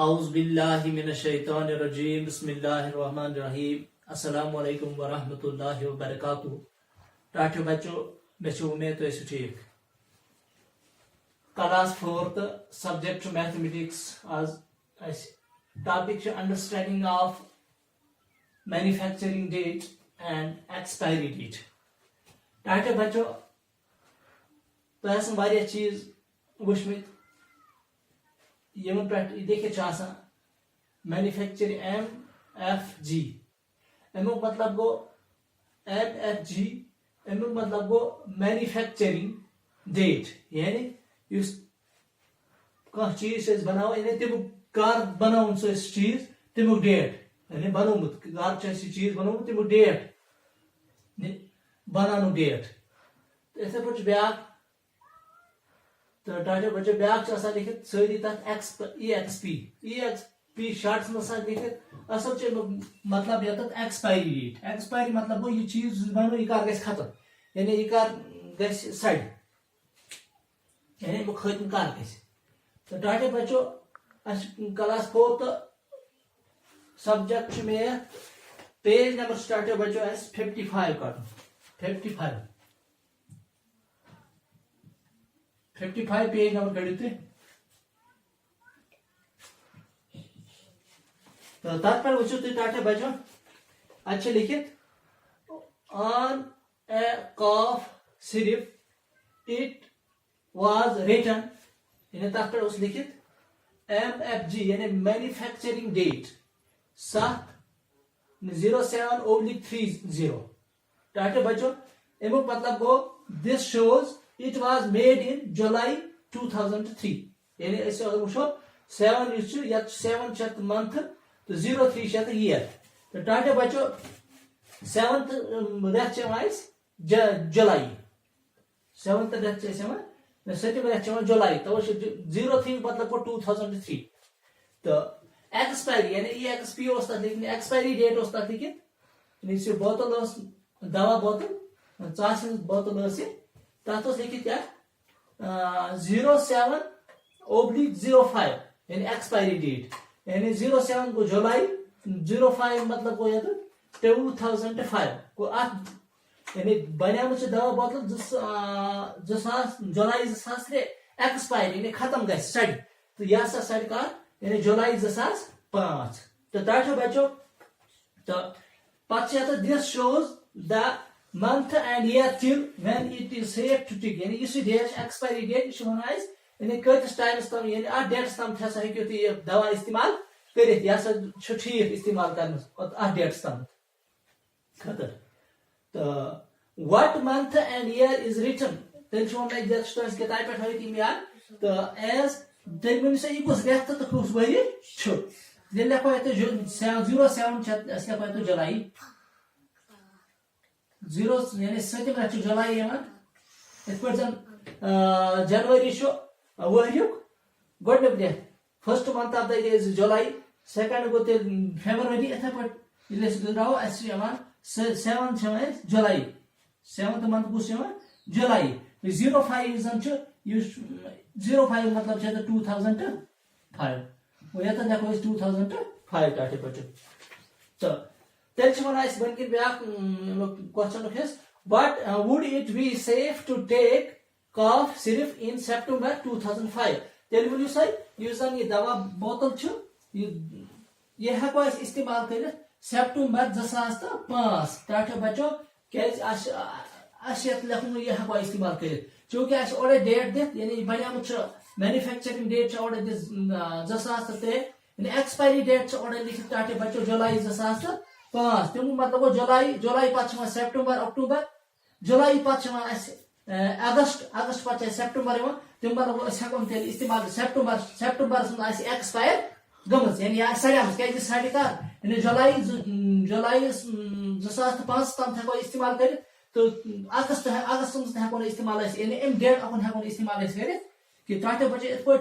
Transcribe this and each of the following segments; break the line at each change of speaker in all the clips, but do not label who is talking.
औज़ुबिल्लाहिमिनश्शैतानिर्रजीम बिस्मिल्लाहिर्रहमानिर्रहीम अस्सलामु अलैकुम वरहमतुल्लाहि वबरकातुहू। टाठियो बच्चों, मैं उम्मीद तो ऐसे ठीक क्लास 4th सब्जेक्ट मैथमेटिक्स आज topic understanding of manufacturing date and expiry date. टाठियो बच्चों, तो वारिया चीज वुचमित यमन पे देखिए मैन्युफैक्चरिंग MFG अमुक मतलब गो MFG अमुक मतलब गो मैन्युफैक्चरिंग डेट यानी उस कह चीज बनाओ यानी तमुक कर बनाओ चीज तमुक डेट यानी बनोमुत कर चीज बनोमुत तमुक डेट बनानु डेट इथे पे ब्या तो टाटे बच्चे ब्याक लिखित सारी तथ EXP शॉर्ट्स में लिखित असल मतलब ये एक्सपायरी डेट एक्सपायरी मतलब गो ये चीज बनो यह कर खत्म यानी यह कर सड़ यानी वो खत्म कर तो टाटे बच्चों क्लास 4th सब्जेक्ट में पेज नंबर टाटे बच्चों 55 कर 55 पेज नंबर कड़ियो तो तथ पे वो टाटे बच्चों अच्छा लिखित ऑन ए कॉफ सिर्फ इट वाज रिटन यानी तथ पे लिखित MFG यानी मैन्युफैक्चरिंग डेट 7/07/30 टाटे बच्चों अमुक मतलब go this shows it was made in July 2003 यानी ऐसे अगर वो 7 या 7th month तो 03 year तो टाटे बच्चों 7th रेथ जुलाई 7th रेथ सेटिंग रेथ जुलाई तो 03 मतलब 2003 तो एक्सपायरी यानी EXP एक्सपायरी डेट लिखित बोतल दवा बोतल चास बोतल तथ लिखित क्या 07/05 यानी एक्सपायरी डेट यानी 07 को जुलाई 05 मतलब को 2005 को यानी बनिया दवा बोतल 2000 जुलाई 2003 एक्सपायरी यानी खत्म गई सड़ तो यह सड़ कर यानी जुलाई 2005 तो टाठो बच्चों तो पच्चा this shows the month and year till when it is safe to take यानी इस डेट एक्सपायरी डेट यानी कतिस टाइम्स तम यानी आ डेट्स तम हसा हेकियो तो ये दवा इस्तेमाल करित या ठीक इस्तेमाल करन आ डेट्स तम खतर तो what month and year is written तेल छो मैं जस्ट स्टोर्स के टाइप पे होई यार तो as तेल में से इकुस रेट तो खुस वरी छु ले लेको तो 07 असले को तो जुलाई 0 यानी 7 जुलाई जनवरी वरियुक गोडनुक date first month of the is July second गो फेब्रुअरी इथे पे राव 7 जुलाई 7th मंथ को जुलाई 05 इज 05 मतलब 2005 वो ये तो देखो 2005 टाटे बच्चों तो तेल बनकिन ब्या question but would it be safe to take cough सिर्फ इन सेप्टेम्बर 2005 तेल वो जन ये दवा बोतल ये हेको इस्तेमाल कर सेप्टेम्बर 2005 टाठो बच्चों क्या लेखन ये हेको इस्तेमाल कर चूंकि ओडे डेट दित यानी बनियामुत मैन्युफैक्चरिंग डेट ओडे 2003 यानी एक्सपायरी डेट ओडे लिखित टाठो बच्चों जुलाई 2005 तम मतलब जुलाई पे सेप्टेम्बर अक्टूबर जुलाई पे अगस्त पे सेप्टेम्बर तम मतलब हेको इस्तेमाल सेप्टेम्बर एक्सपायर गम यानी सड़म क्या सड़ कर यानी जुलाई 2005 तम हेको इस्तेमाल कर तो अगस्त हेको इस्तेमाल यानी अम डेट अकुन हेको इस्तेमाल कर कि टाटे बच्चे इत पे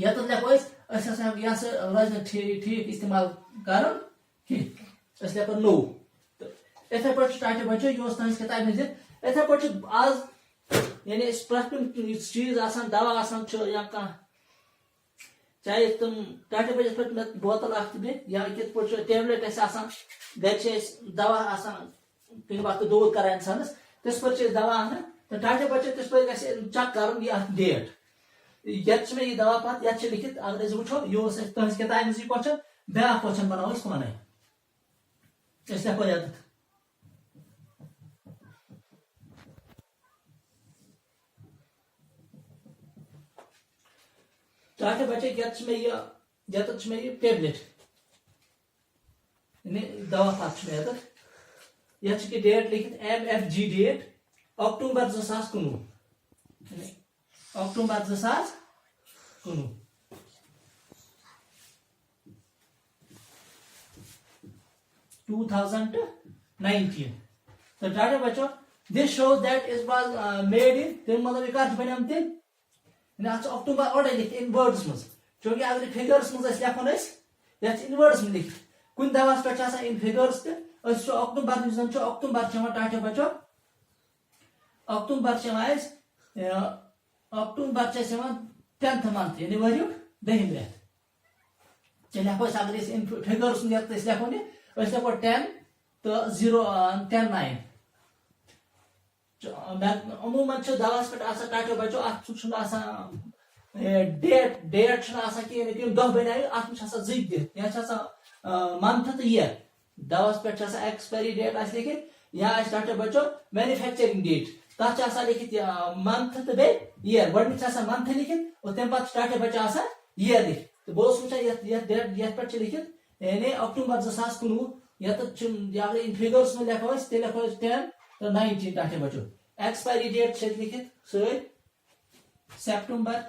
ये लेको रोज ठीक इस्तेमाल कर लेको नो तो इथे पे टाटे बच्चों यह किताब में इथे पे आज यानी प्रत चीज दवा या चाहे तुम टाटे बजे पे बोतल बे या कित पे टेबलेट घर दवा कहीं बात दूर कर इंसानस तिस पे दवा आना तो टाटे बजे तिस पे चेक कर डेट ये मे दवा पत ये लिखित अगर वो यह तुज किताब मज क्वेश्चन ब्या क्वेश्चन बनाओ पाने हेको ये टाटे बचे ये टेबलेट दवा पत ये डेट लिखित MFG डेट अक्टूबर 2019 अक्टूबर 2019 2019 तो टाटे बचो this shows that it was made in तम मतलब कर बन तम अक्टूबर ओडे लिख इन वर्ड्स मज चूंकि अगर फिगर्स मज लेखन इन वर्ड्स में लिख कुन दवास पे इन फिगर्स तो अक्टूबर अक्टूबर टाटे बचो अक्टूबर अक्टूबर 10th month यानी वर्यु 10 रेत चल हेको अगर इन फिगर्स लेखो लेखो 10 तो 0 10 9 अमूमन दवास पे टाटे बचो डेट कि दह बन अत जि मंथ तो ईयर दवास पे एक्सपायरी डेट लिखित या टाटे बचो मैन्युफैक्चरिंग डेट तथा लिखित मंथ तो बे ईयर गो मंथ लिखित और तम पे टाटे बचो ईयर लिखित तो बहुत वुचान ये पे लिखित यानी अक्टूबर 2019 अगर इन फिगर्स में लेखो लेखो 10 तो 19 टाटे बचो एक्सपायरी डेट लिखित सेप्टेम्बर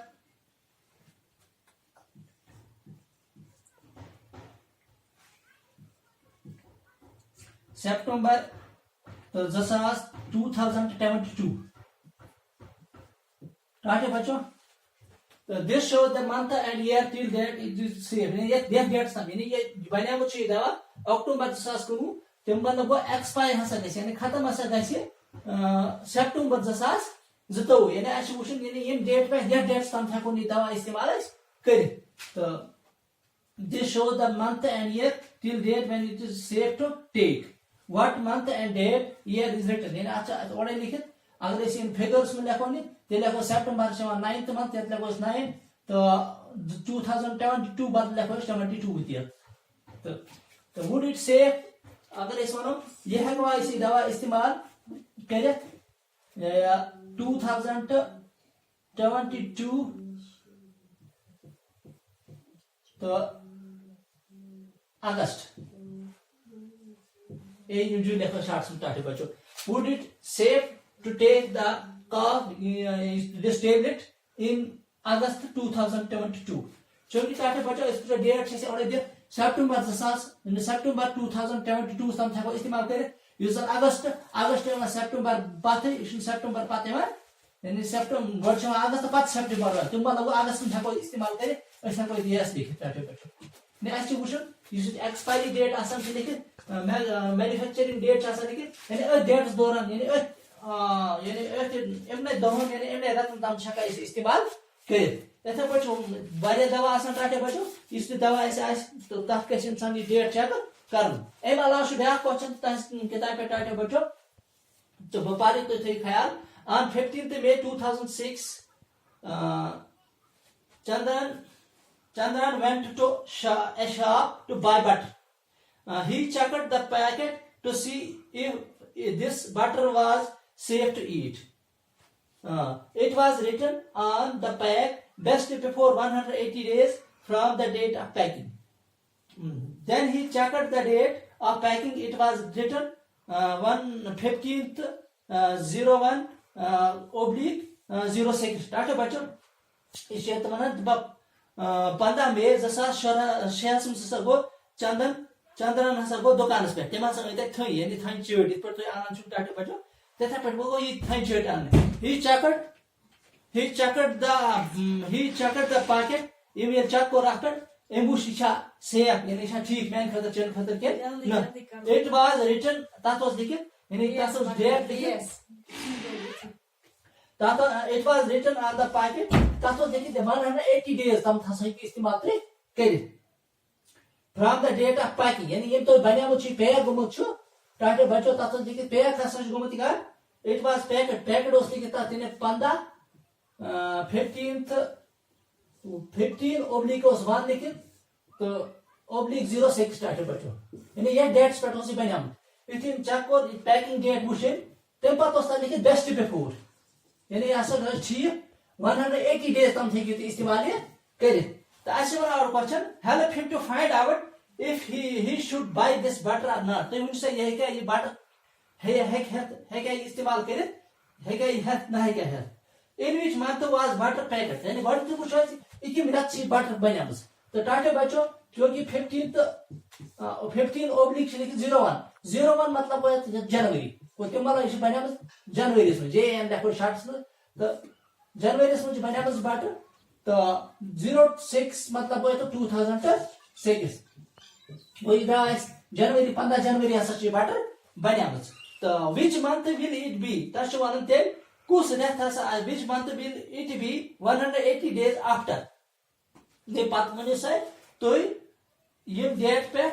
तो 2022 टाटे बचो this shows the month and year till that it is saved ये डेट यानी ये बनियामु दवा अक्टूबर 2019 तम मतलब गो एक्सपायर यानी खत्म सेप्टेम्बर 2022 यानी वुचन यानी डेट पे डेट्स तम हेको दवा इस्तेमाल कर तो this shows the month and year till date when it is safe to take what month and date year is written यानी अच्छा ओडे लिखित अगर इन फिगर्स में लेखो लेखो सेप्टेम्बर 9th month लेखो 9 तो 2022 बाद लेखो 22 तो वुड इट सेफ अगर वो ये हेकवा दवा इस्तेमाल कर 2022 तो अगस्त ये लेखो शार्ट्स में टाटे बचो would it safe to take the cough this tablet in August 2022 चूंकि टाटे बचो इस डेट से सेप्टेम्बर 2022 तम हेको इस्तेमाल कर अगस्त सेप्टेम्बर पत सेप्टेम्बर पत यानी सेप्टेम्बर गो अगस्त पत सेप्टेम्बर तुम मतलब अगस्त में हेको इस्तेमाल कर हेको यस लिखित टाटे बचो वुचन एक्सपायरी डेट लिखित मैन्युफैक्चरिंग डेट लिखित यानी डेट्स दौरान यानी दहन यानी एमने रत्न तम इस्तेमाल कर पे दवा टाटे बचो इस दवा तो तथ इंसान डेट चेक कर अम अलाव ब्या क्वेश्चन किताब पे टाटे बचो तो बह पारे तो थी ख्याल on 15th May 2006 Chandran went to a shop to buy butter he checked the packet to see if this butter was safe to eat. It was written on the pack best before 180 days from the date of packing. Then he checked the date of packing. It was written 15th 01 oblique 06. टाटे बचो इस 15 May 2006 गो चंद्रन हसा गो दुकान पे तम थी यानी थी चेट इत पे आना टाटे बचो तथा पे वो ये थी चेट आने he checked the packet ये चेक को रख एम सेफ यानी ठीक मैन खतर चेन खतर के इट वाज रिटन तथ लिखित यानी तथ डेट लिखित it was written on the packet that was 180 days tam thasa istemal karit from the date of packing yani yem to banyamu chi pack gumut chu tate bacho that was pack thasa gumut gar it was packed was likita tine 15 oblique was 1 लिखित तो oblique 06 tate bacho yani ye dates pat was banyamu within check or packing date mushin tem pat was likit best before यानी ऐसा गलत ठीक 180 days तम थे कि इस्तेमाल ये करे तो ऐसे वाला और question help him to find out if he should buy this butter or not तो उनसे ये है क्या ये butter है क्या इस्तेमाल करे है क्या ये है ना है क्या है in which month was butter packet यानी butter तो कुछ ऐसी इकी मिनट सी butter बना बस तो टाटे बच्चों क्योंकि 15 oblique लिखी 01 मतलब वो है जनवरी वो तो मतलब इसे बना बस जनवरी में JN देखो शार्ट्स में तो जनवरी में बना बस बाटर तो 06 मतलब वो तो 2006 वो इधर जनवरी 15 जनवरी ऐसा चीज बाटर बना बस तो which month will it be तर्श वालन तेल कुछ रहता सा which month will it be 180 days after ये बात मुझे से तो ये डेट पे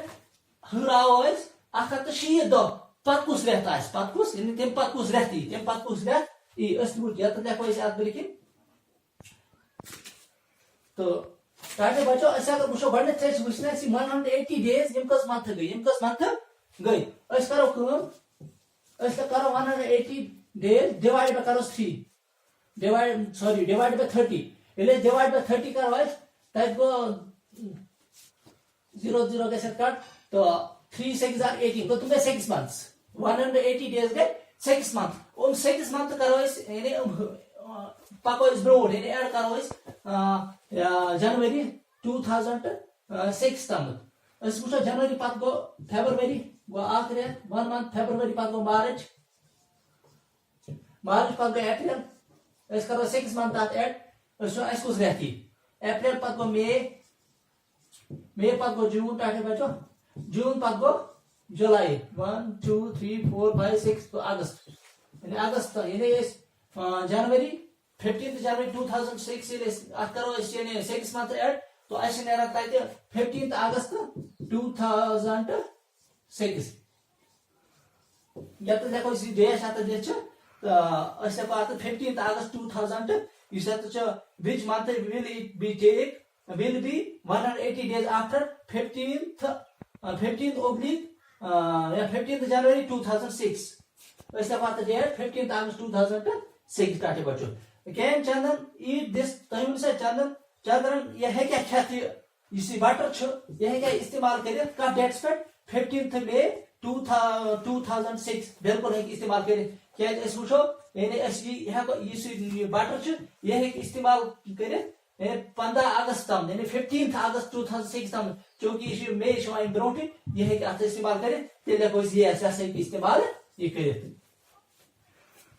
हुराओ है आखिर तो शीत दो पत कुछ रहता है पत कुछ यानी तेम पत कुछ रहती तेम पत कुछ रह ये अस्तित्व या तो देखो इसे आदमी लिखी तो टाटे बच्चों ऐसा अगर मुझे बढ़ने चाहिए मुझे सी 180 days यम कस मंथ गई ऐसा करो कम ऐसा करो 180 days डिवाइड करो 3 डिवाइड बाय 30 इले डिवाइड बाय 30 करो है टाइप को 0 के साथ काट तो 3 6 are 18 तो तुम्हें 6 months 180 days गए 6 month उन 6 month करो इस यानी पाको इस ब्रोड यानी ऐड करो इस जनवरी 2006 तक इस पूछो जनवरी पात को फरवरी वो आखिर 1 month फरवरी पात को मार्च पात को अप्रैल इस करो 6 month आत ऐड इसको इसको रहती अप्रैल पात को मई पात को जून टाटे बचो जून पात को जुलाई 1 2 3 4 5 6 तो अगस्त यानी जनवरी 15 जनवरी 2006 ये करो यानी 6 month ऐड तो ऐसे नेरा ताकि 15 अगस्त 2006 या तो देखो इसी डेट आता देछ तो ऐसे बात 15 अगस्त 2000 इस तो which month will it be take will be 180 days after 15th oblique 15th January 2006 ऐसा बात डेट 15th August 2006 काटे बच्चों can Chandan eat this Tamil से चंदन यह है क्या खाती इसी बटर छ यह है क्या इस्तेमाल करे का डेट्स पर 15th May 2006 बिल्कुल है इस्तेमाल करे क्या इस पूछो यानी ऐसी यह को इसी बटर छ यह है इस्तेमाल करे 15 अगस्त तम यानी 15th August 2006 तम क्योंकि इसी मई शवाइन ब्रोटी यह है कि इस्तेमाल करे तेले को ये ऐसा से इस्तेमाल ये करे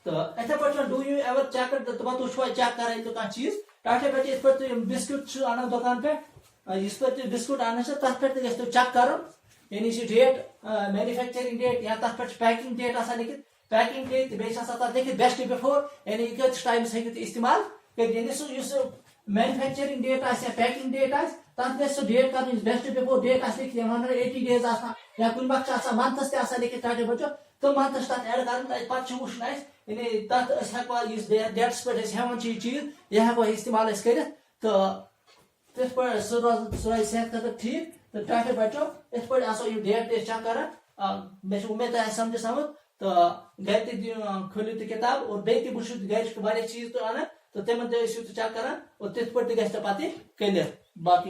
तो ऐसा पर डू यू एवर चेक तो बात उछवा चेक करे तो का चीज टाटे पे इस पर तो बिस्कुट छु आना दुकान पे इस पर तो बिस्कुट आने से तब पर तो चेक करो यानी इसी डेट मैन्युफैक्चरिंग डेट या तब पर पैकिंग डेट आसा लिखित पैकिंग डेट बेसा सा देखिए बेस्ट बिफोर यानी किस टाइम से इस्तेमाल कर यानी सो यूज मैन्युफैक्चरिंग डेट आसे पैकिंग डेट आस तब पे सो डेट का बेस्ट बिफोर डेट आसे लिखित 180 डेज आसा या कुन बक्स आसा मंथस ते आसा लिखित टाटे बच्चो तो मंथस तात ऐड करन पाछ वुशन आस यानी तत हकवा इस डेट्स पर हेवन चीज यह हकवा इस्तेमाल अस कर तो तिस पर सो सेहत का ठीक तो टाटे बच्चो इस पर आसो ये डेट चेक कर मैं उम्मीद है समझ तो घर ते खोलियो तो किताब और बेति बुशु घर वाले चीज तो आना तो तेमन चेक कर और तिस पर गए पाते क्लियर बाकी